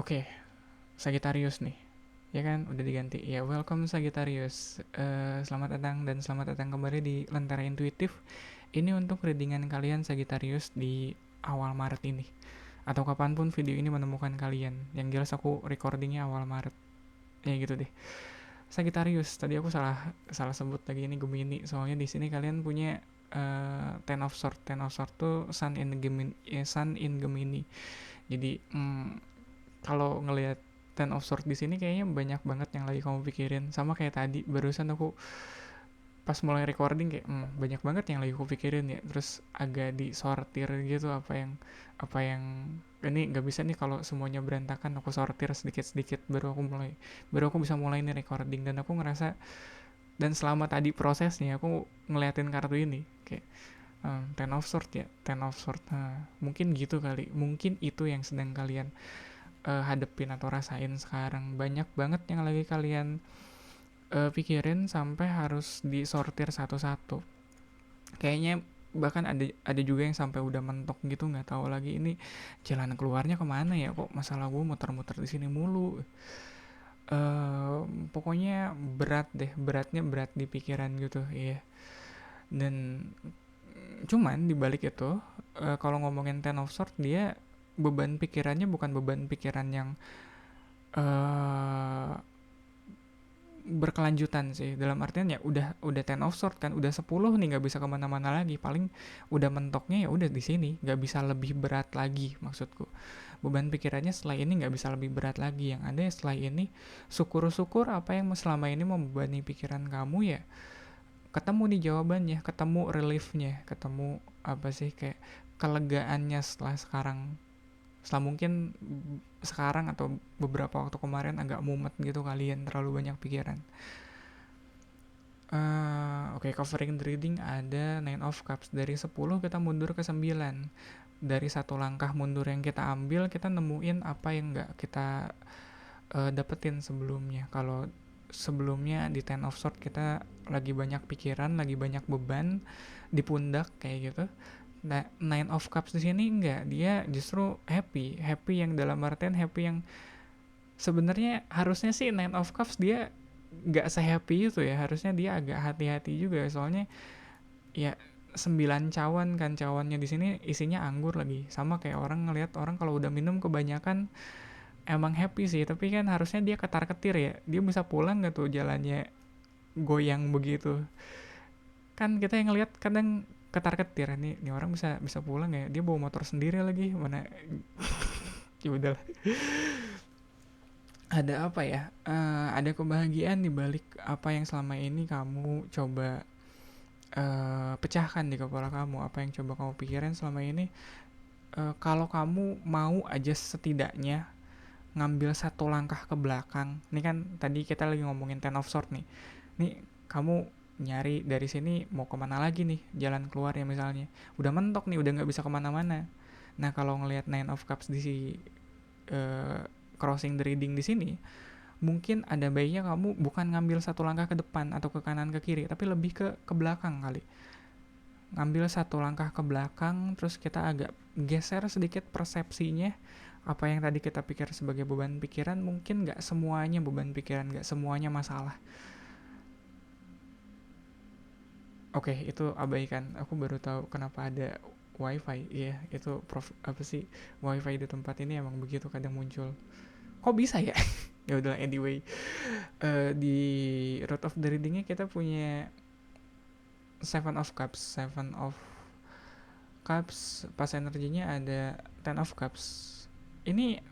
Oke, Sagittarius nih. Ya kan, udah diganti. Ya, welcome Sagittarius. Selamat datang dan selamat datang kembali di Lentera Intuitif. Ini untuk readingan kalian Sagittarius di awal Maret ini. Atau kapanpun video ini menemukan kalian. Yang jelas aku recordingnya awal Maret. Ya gitu deh. Sagittarius, tadi aku salah salah sebut lagi, ini Gemini. Soalnya di sini kalian punya Ten of Swords. Ten of Swords tuh Sun in Gemini. Sun in Gemini. Jadi kalau ngelihat Ten of Swords di sini kayaknya banyak banget yang lagi kamu pikirin. Sama kayak tadi, barusan aku pas mulai recording kayak banyak banget yang lagi aku pikirin ya. Terus agak disortir gitu apa yang ini nggak bisa nih kalau semuanya berantakan, aku sortir sedikit-sedikit baru aku bisa mulai nih recording. Dan aku ngerasa, dan selama tadi prosesnya aku ngeliatin kartu ini kayak Ten of Swords ya, Ten of Swords. Mungkin gitu kali, mungkin itu yang sedang kalian hadepin atau rasain sekarang. Banyak banget yang lagi kalian pikirin sampai harus disortir satu-satu. Kayaknya bahkan ada juga yang sampai udah mentok gitu, nggak tahu lagi ini jalan keluarnya kemana ya, kok masalah gue muter-muter di sini mulu. Pokoknya berat deh, berat di pikiran gitu ya. Dan cuman dibalik itu, kalau ngomongin Ten of Swords, dia beban pikirannya bukan beban pikiran yang uh, berkelanjutan sih, dalam artian ya udah Ten of Sword kan, udah 10 nih, nggak bisa kemana-mana lagi, paling udah mentoknya ya udah di sini, nggak bisa lebih berat lagi. Maksudku beban pikirannya setelah ini nggak bisa lebih berat lagi. Yang ada setelah ini syukur-syukur apa yang selama ini membebani pikiran kamu ya ketemu nih jawabannya, ketemu reliefnya, ketemu apa sih, kayak kelegaannya setelah mungkin sekarang atau beberapa waktu kemarin agak mumet gitu kalian, terlalu banyak pikiran. Oke, covering the reading ada Nine of Cups. Dari 10 kita mundur ke 9. Dari satu langkah mundur yang kita ambil, kita nemuin apa yang nggak kita dapetin sebelumnya. Kalau sebelumnya di Ten of Swords kita lagi banyak pikiran, lagi banyak beban di pundak kayak gitu. Nah, Nine of Cups di sini enggak, dia justru happy yang dalam artian happy yang sebenarnya harusnya sih Nine of Cups dia nggak se-happy itu ya, harusnya dia agak hati-hati juga, soalnya ya 9 cawan kan, cawannya di sini isinya anggur lagi, sama kayak orang ngelihat orang kalau udah minum kebanyakan emang happy sih, tapi kan harusnya dia ketar-ketir ya, dia bisa pulang nggak tuh jalannya goyang begitu kan. Kita yang ngelihat kadang ketar-ketir, nih orang bisa bisa pulang ya, dia bawa motor sendiri lagi, mana ya udahlah. Ada apa ya, ada kebahagiaan di balik apa yang selama ini kamu coba pecahkan di kepala kamu, apa yang coba kamu pikirin selama ini. Kalau kamu mau aja setidaknya ngambil satu langkah ke belakang, ini kan tadi kita lagi ngomongin Ten of Swords nih kamu nyari dari sini mau kemana lagi nih jalan keluarnya, misalnya udah mentok nih, udah nggak bisa kemana-mana. Nah, kalau ngelihat Nine of Cups di uh, crossing the reading di sini, mungkin ada baiknya kamu bukan ngambil satu langkah ke depan atau ke kanan ke kiri, tapi lebih ke belakang kali. Ngambil satu langkah ke belakang, terus kita agak geser sedikit persepsinya. Apa yang tadi kita pikir sebagai beban pikiran, mungkin gak semuanya beban pikiran, gak semuanya masalah. Oke, itu abaikan. Aku baru tahu kenapa ada wifi. Iya, itu apa sih, wifi di tempat ini emang begitu kadang muncul. Kok bisa ya? Ya udah, anyway. Di Road of the Reading-nya kita punya Seven of Cups. Seven of Cups, pas energinya ada Ten of Cups. Ini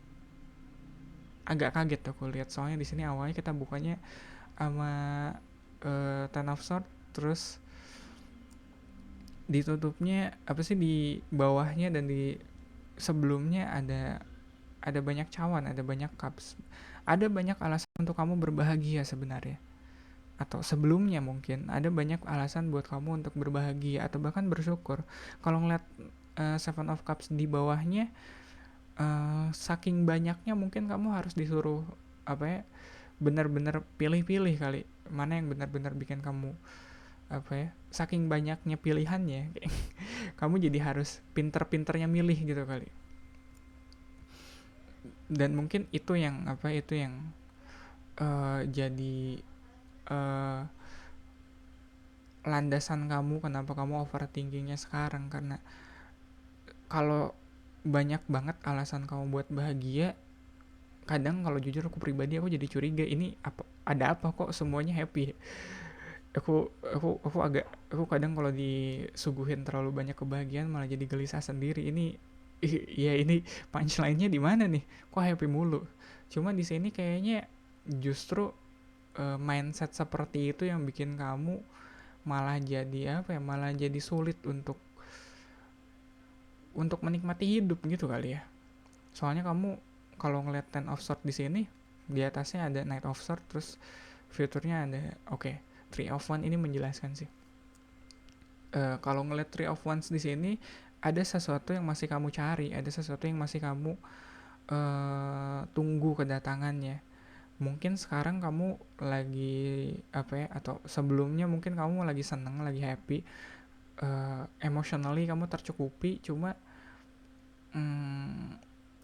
agak kaget aku lihat, soalnya di sini awalnya kita bukanya sama Ten of Swords, terus ditutupnya apa sih di bawahnya, dan di sebelumnya ada banyak cawan, ada banyak cups, ada banyak alasan untuk kamu berbahagia sebenarnya. Atau sebelumnya mungkin ada banyak alasan buat kamu untuk berbahagia atau bahkan bersyukur. Kalau ngeliat Seven of Cups di bawahnya, saking banyaknya mungkin kamu harus disuruh apa ya, benar-benar pilih-pilih kali, mana yang benar-benar bikin kamu apa ya, saking banyaknya pilihannya kamu jadi harus pinter-pinternya milih gitu kali. Dan mungkin itu yang jadi eh, landasan kamu kenapa kamu overthinkingnya sekarang. Karena kalau banyak banget alasan kamu buat bahagia, kadang kalau jujur aku pribadi aku jadi curiga, ini apa, ada apa kok semuanya happy. Aku kadang kalau disuguhin terlalu banyak kebahagiaan malah jadi gelisah sendiri. Ini ya ini punchline-nya di mana nih, kok happy mulu. Cuma di sini kayaknya justru mindset seperti itu yang bikin kamu malah jadi apa ya, malah jadi sulit untuk menikmati hidup gitu kali ya. Soalnya kamu kalau ngeliat Ten of Swords di sini, di atasnya ada Knight of Swords, terus fiturnya ada Three of Wands. Ini menjelaskan sih. Kalau ngeliat Three of Wands di sini, ada sesuatu yang masih kamu cari, ada sesuatu yang masih kamu tunggu kedatangannya. Mungkin sekarang kamu lagi apa ya, atau sebelumnya mungkin kamu lagi seneng, lagi happy, emotionally kamu tercukupi. Cuma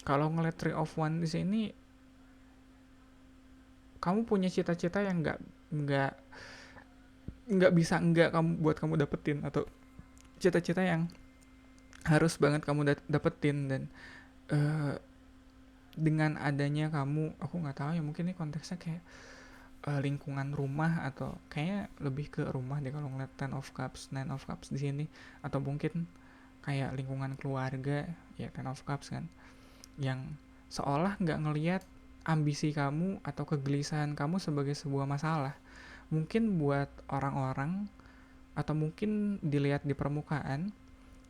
kalau ngeliat Three of Wands di sini, kamu punya cita-cita yang nggak bisa nggak kamu buat kamu dapetin, atau cita-cita yang harus banget kamu dapetin. Dan dengan adanya kamu, aku nggak tahu ya, mungkin ini konteksnya kayak lingkungan rumah, atau kayaknya lebih ke rumah deh kalau ngeliat Ten of Cups, Nine of Cups di sini, atau mungkin kayak lingkungan keluarga ya, Ten of Cups kan, yang seolah nggak ngelihat ambisi kamu atau kegelisahan kamu sebagai sebuah masalah. Mungkin buat orang-orang, atau mungkin dilihat di permukaan,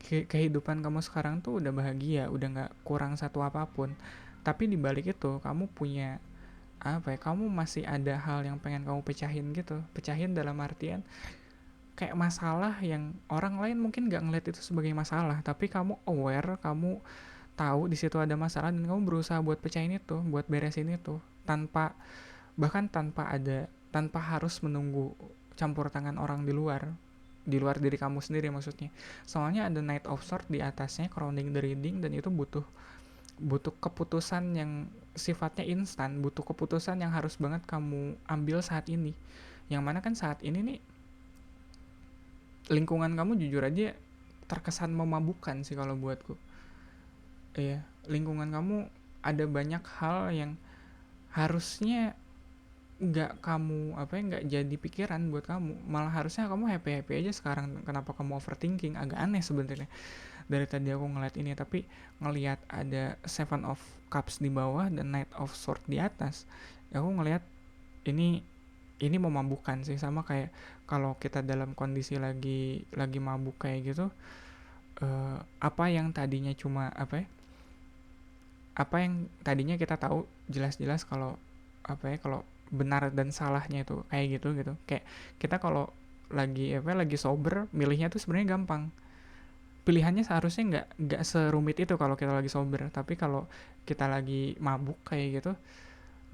kehidupan kamu sekarang tuh udah bahagia, udah nggak kurang satu apapun. Tapi di balik itu kamu punya apa ya, kamu masih ada hal yang pengen kamu pecahin gitu. Pecahin dalam artian kayak masalah yang orang lain mungkin nggak ngeliat itu sebagai masalah, tapi kamu aware, kamu tahu di situ ada masalah, dan kamu berusaha buat pecahin itu, buat beresin itu, bahkan tanpa harus menunggu campur tangan orang di luar diri kamu sendiri maksudnya. Soalnya ada Knight of Swords di atasnya, crowning the reading, dan itu butuh keputusan yang sifatnya instan, butuh keputusan yang harus banget kamu ambil saat ini. Yang mana kan saat ini nih, lingkungan kamu jujur aja terkesan memabukkan sih kalau buatku. Iya, lingkungan kamu ada banyak hal yang harusnya nggak jadi pikiran buat kamu. Malah harusnya kamu happy happy aja sekarang. Kenapa kamu overthinking? Agak aneh sebenarnya. Dari tadi aku ngeliat ini, tapi ngelihat ada Seven of Cups di bawah dan Knight of Swords di atas, aku ngelihat ini memabukkan sih. Sama kayak kalau kita dalam kondisi lagi mabuk kayak gitu, apa yang tadinya kita tahu jelas-jelas kalau kalau benar dan salahnya itu kayak gitu. Kayak kita kalau lagi sober, milihnya tuh sebenarnya gampang. Pilihannya seharusnya nggak serumit itu kalau kita lagi sober. Tapi kalau kita lagi mabuk kayak gitu,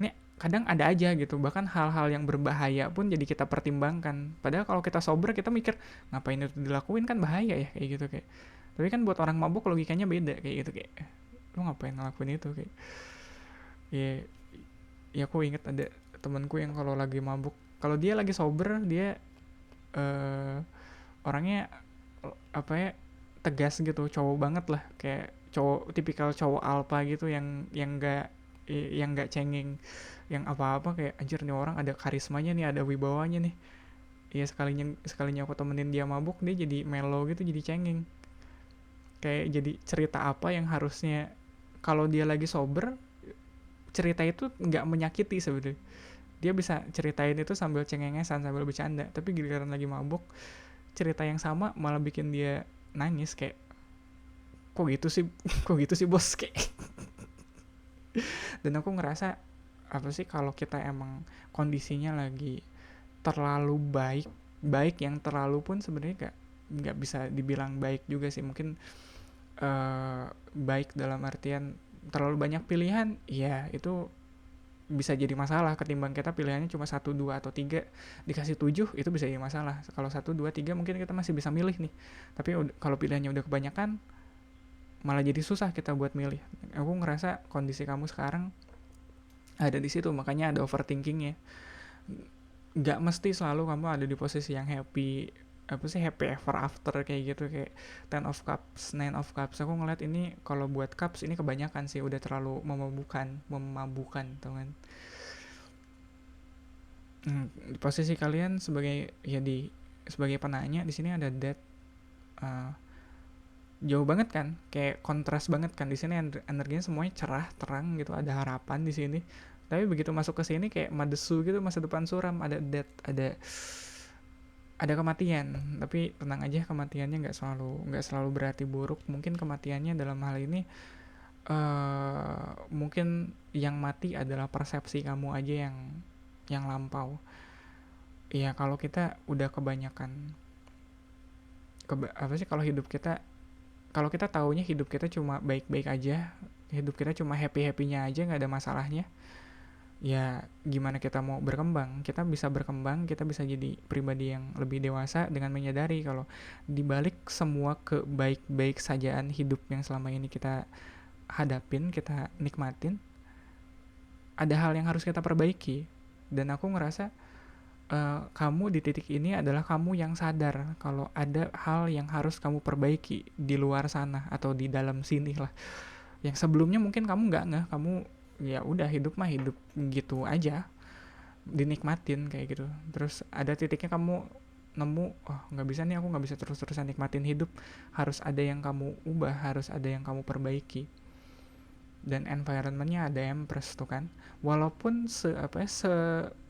nih kadang ada aja gitu, bahkan hal-hal yang berbahaya pun jadi kita pertimbangkan. Padahal kalau kita sober, kita mikir ngapain itu dilakuin, kan bahaya ya kayak gitu. Kayak tapi kan buat orang mabuk logikanya beda kayak gitu, kayak lu ngapain ngelakuin itu, kayak ya. Ya aku inget ada temanku yang kalau lagi mabuk, kalau dia lagi sober, dia orangnya tegas gitu, cowok banget lah, kayak cowok tipikal cowok alpha gitu, yang nggak cengeng, yang apa-apa kayak anjir nih orang ada karismanya nih, ada wibawanya nih. Ya sekalinya aku temenin dia mabuk, dia jadi mellow gitu, jadi cengeng. Kayak jadi cerita apa yang harusnya kalau dia lagi sober, cerita itu nggak menyakiti sebenarnya. Dia bisa ceritain itu sambil cengengesan, sambil bercanda. Tapi giliran lagi mabuk, cerita yang sama malah bikin dia nangis, kayak kok gitu sih kok gitu sih bos, kayak. Dan aku ngerasa apa sih, kalau kita emang kondisinya lagi terlalu baik yang terlalu pun sebenarnya nggak bisa dibilang baik juga sih. Mungkin baik dalam artian terlalu banyak pilihan, ya itu bisa jadi masalah. Ketimbang kita pilihannya cuma 1, 2, atau 3 dikasih 7, itu bisa jadi masalah. Kalau 1, 2, 3 mungkin kita masih bisa milih nih, tapi kalau pilihannya udah kebanyakan, malah jadi susah kita buat milih. Aku ngerasa kondisi kamu sekarang ada di situ, makanya ada overthinkingnya. Nggak mesti selalu kamu ada di posisi yang happy, apa sih, happy ever after kayak gitu, kayak ten of cups, nine of cups. Aku ngeliat ini kalau buat cups ini kebanyakan sih, udah terlalu memabukan tau kan. Di posisi kalian sebagai sebagai penanya di sini ada death. uh, Jauh banget kan, kayak kontras banget kan. Di sini energinya semuanya cerah terang gitu, ada harapan di sini. Tapi begitu masuk ke sini kayak madesu gitu, masa depan suram, ada death, ada kematian. Tapi tenang aja, kematiannya nggak selalu berarti buruk. Mungkin kematiannya dalam hal ini mungkin yang mati adalah persepsi kamu aja yang lampau. Ya kalau kita udah kebanyakan kalau kita taunya hidup kita cuma baik-baik aja, hidup kita cuma happy-happynya aja, nggak ada masalahnya, ya gimana kita mau berkembang? Kita bisa berkembang, kita bisa jadi pribadi yang lebih dewasa dengan menyadari kalau dibalik semua kebaik-baik sajaan hidup yang selama ini kita hadapin, kita nikmatin, ada hal yang harus kita perbaiki. Dan aku ngerasa kamu di titik ini adalah kamu yang sadar kalau ada hal yang harus kamu perbaiki di luar sana atau di dalam sini lah. Yang sebelumnya mungkin kamu nggak ngeh, kamu ya udah hidup mah hidup gitu aja, dinikmatin kayak gitu. Terus ada titiknya kamu nemu, oh nggak bisa nih, aku nggak bisa terus-terusan nikmatin hidup, harus ada yang kamu ubah, harus ada yang kamu perbaiki. Dan environmentnya ada empress tuh kan, walaupun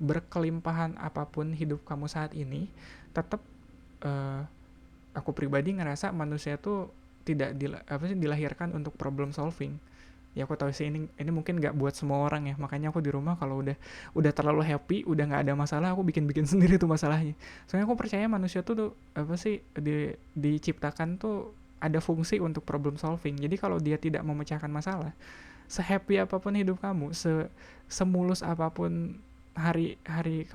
berkelimpahan apapun hidup kamu saat ini, tetap aku pribadi ngerasa manusia tuh tidak dilahirkan untuk problem solving. Ya aku tahu sih ini mungkin nggak buat semua orang ya, makanya aku di rumah kalau udah terlalu happy, udah nggak ada masalah, aku bikin sendiri tuh masalahnya. Soalnya aku percaya manusia tuh diciptakan tuh ada fungsi untuk problem solving. Jadi kalau dia tidak memecahkan masalah, sehappy apapun hidup kamu, semulus apapun hari-hari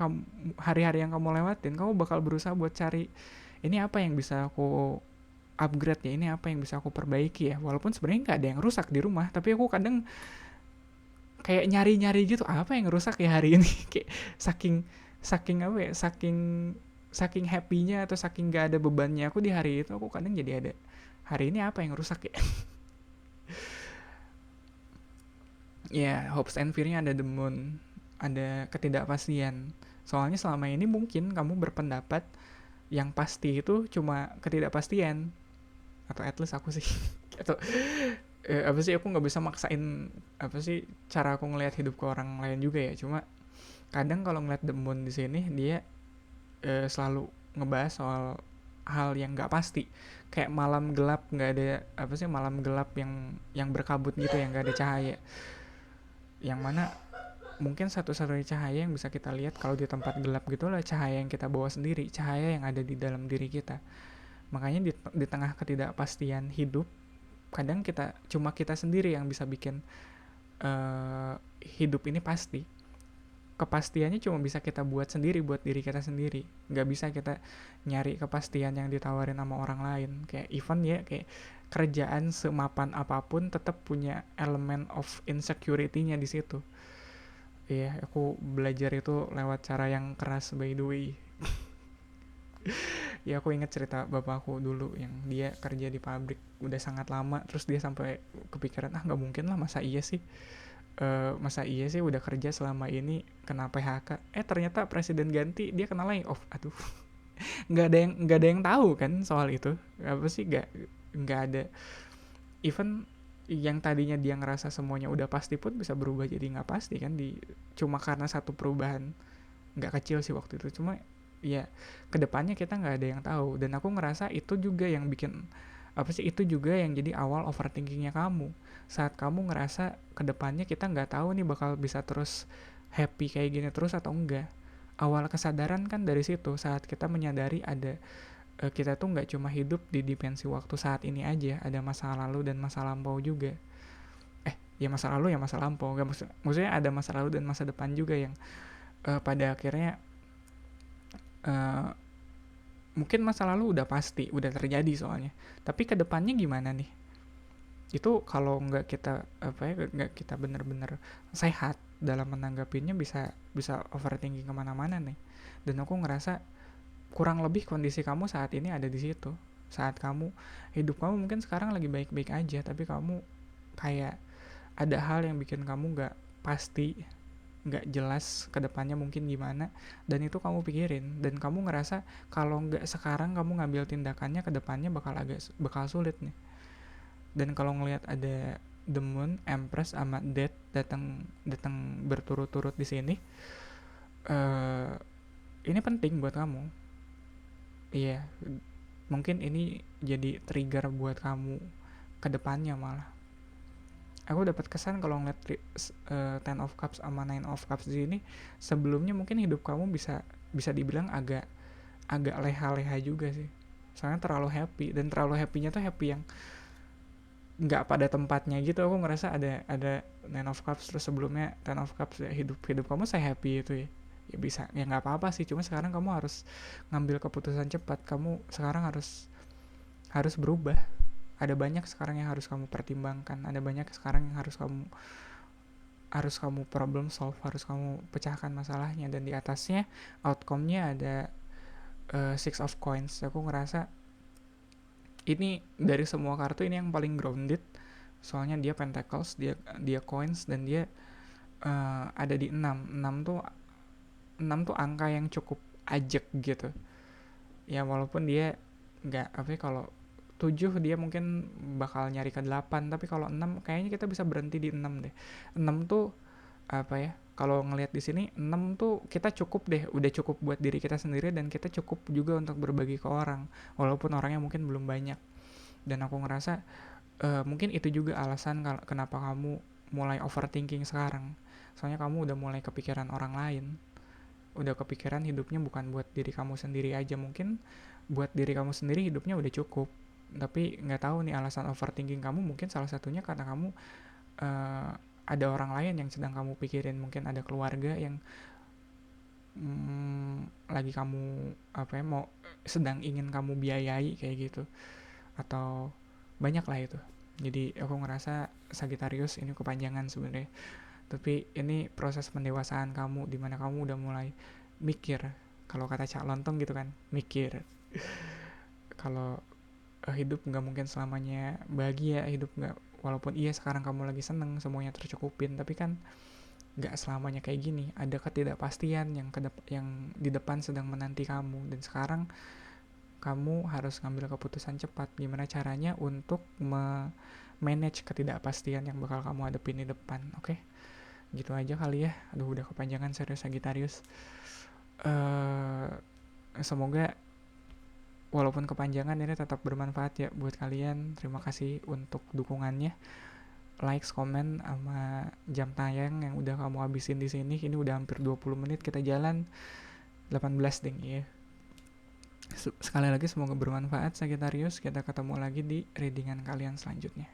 yang kamu lewatin, kamu bakal berusaha buat cari, ini apa yang bisa aku upgrade ya, ini apa yang bisa aku perbaiki ya. Walaupun sebenarnya nggak ada yang rusak di rumah, tapi aku kadang kayak nyari-nyari gitu, apa yang rusak ya hari ini. Kayak saking happy-nya atau saking gak ada bebannya aku di hari itu, aku kadang jadi ada, hari ini apa yang rusak ya. Ya, hopes and fear-nya ada the moon, ada ketidakpastian. Soalnya selama ini mungkin kamu berpendapat yang pasti itu cuma ketidakpastian, atau at least aku sih. Atau aku nggak bisa maksain cara aku ngelihat hidup ke orang lain juga ya. Cuma kadang kalau ngeliat the moon di sini, dia selalu ngebahas soal hal yang nggak pasti, kayak malam gelap, nggak ada malam gelap yang berkabut gitu, yang nggak ada cahaya, yang mana mungkin satu-satunya cahaya yang bisa kita lihat kalau di tempat gelap gitu lah cahaya yang kita bawa sendiri, cahaya yang ada di dalam diri kita. Makanya di tengah ketidakpastian hidup, kadang kita sendiri yang bisa bikin hidup ini pasti. Kepastiannya cuma bisa kita buat sendiri buat diri kita sendiri. Nggak bisa kita nyari kepastian yang ditawarin sama orang lain. Kayak even ya, kayak kerjaan semapan apapun tetap punya elemen of insecurity-nya di situ. Iya, aku belajar itu lewat cara yang keras, by the way. Ya aku inget cerita bapakku dulu yang dia kerja di pabrik udah sangat lama, terus dia sampai kepikiran, nggak mungkin lah, masa iya sih udah kerja selama ini kena PHK, ternyata presiden ganti dia kena layoff. Aduh. nggak ada yang tahu kan soal itu, nggak ada. Even yang tadinya dia ngerasa semuanya udah pasti pun bisa berubah jadi nggak pasti kan, cuma karena satu perubahan nggak kecil sih waktu itu. Cuma ya kedepannya kita nggak ada yang tahu, dan aku ngerasa itu juga yang bikin itu juga yang jadi awal overthinkingnya kamu. Saat kamu ngerasa kedepannya kita nggak tahu nih bakal bisa terus happy kayak gini terus atau enggak, awal kesadaran kan dari situ, saat kita menyadari ada kita tuh nggak cuma hidup di dimensi waktu saat ini aja, ada masa lalu dan masa lampau juga. Ya masa lalu ya masa lampau, maksudnya ada masa lalu dan masa depan juga yang pada akhirnya mungkin masa lalu udah pasti, udah terjadi soalnya. Tapi kedepannya gimana nih? Itu kalau nggak kita nggak kita bener-bener sehat dalam menanggapinya, bisa bisa overthinking kemana-mana nih. Dan aku ngerasa kurang lebih kondisi kamu saat ini ada di situ. Saat hidup kamu mungkin sekarang lagi baik-baik aja, tapi kamu kayak ada hal yang bikin kamu nggak pasti, nggak jelas ke depannya mungkin gimana, dan itu kamu pikirin, dan kamu ngerasa kalau nggak sekarang kamu ngambil tindakannya, ke depannya bakal sulit nih. Dan kalau ngelihat ada The Moon, Empress sama Death datang datang berturut-turut di sini, uh, ini penting buat kamu. Iya, mungkin ini jadi trigger buat kamu ke depannya malah. Aku dapat kesan kalau ngeliat Ten of Cups sama Nine of Cups di sini, sebelumnya mungkin hidup kamu bisa bisa dibilang agak agak leha-leha juga sih. Soalnya terlalu happy, dan terlalu happynya tuh happy yang nggak pada tempatnya gitu. Aku ngerasa ada Nine of Cups, terus sebelumnya Ten of Cups, ya hidup kamu saya happy itu ya. Ya bisa, ya nggak apa-apa sih, cuma sekarang kamu harus ngambil keputusan cepat. Kamu sekarang harus berubah. Ada banyak sekarang yang harus kamu pertimbangkan, ada banyak sekarang yang harus kamu problem solve, harus kamu pecahkan masalahnya. Dan di atasnya outcome-nya ada Six of Coins. Aku ngerasa ini dari semua kartu ini yang paling grounded, soalnya dia pentacles, dia coins, dan dia ada di 6. 6 tuh angka yang cukup ajek gitu ya, walaupun dia nggak kalau 7 dia mungkin bakal nyari ke 8, tapi kalau 6 kayaknya kita bisa berhenti di 6 deh. 6 tuh kalau ngelihat di sini 6 tuh kita cukup deh, udah cukup buat diri kita sendiri, dan kita cukup juga untuk berbagi ke orang walaupun orangnya mungkin belum banyak. Dan aku ngerasa mungkin itu juga alasan kenapa kamu mulai overthinking sekarang, soalnya kamu udah mulai kepikiran orang lain, udah kepikiran hidupnya bukan buat diri kamu sendiri aja. Mungkin buat diri kamu sendiri hidupnya udah cukup, tapi nggak tahu nih alasan overthinking kamu, mungkin salah satunya karena kamu ada orang lain yang sedang kamu pikirin. Mungkin ada keluarga yang lagi kamu mau sedang ingin kamu biayai kayak gitu, atau banyak lah itu. Jadi aku ngerasa Sagittarius ini kepanjangan sebenarnya, tapi ini proses pendewasaan kamu, dimana kamu udah mulai mikir, kalau kata Cak Lontong gitu kan, mikir kalau hidup nggak mungkin selamanya bahagia, hidup nggak, walaupun iya sekarang kamu lagi seneng semuanya tercukupin, tapi kan nggak selamanya kayak gini. Ada ketidakpastian yang di depan sedang menanti kamu, dan sekarang kamu harus ngambil keputusan cepat gimana caranya untuk manage ketidakpastian yang bakal kamu hadapin di depan. Oke? Gitu aja kali ya. Aduh, udah kepanjangan serius Sagittarius. Semoga walaupun kepanjangan ini tetap bermanfaat ya buat kalian. Terima kasih untuk dukungannya. Likes, komen, sama jam tayang yang udah kamu habisin di sini. Ini udah hampir 20 menit kita jalan. 18 ding ya. Sekali lagi semoga bermanfaat Sagittarius. Kita ketemu lagi di readingan kalian selanjutnya.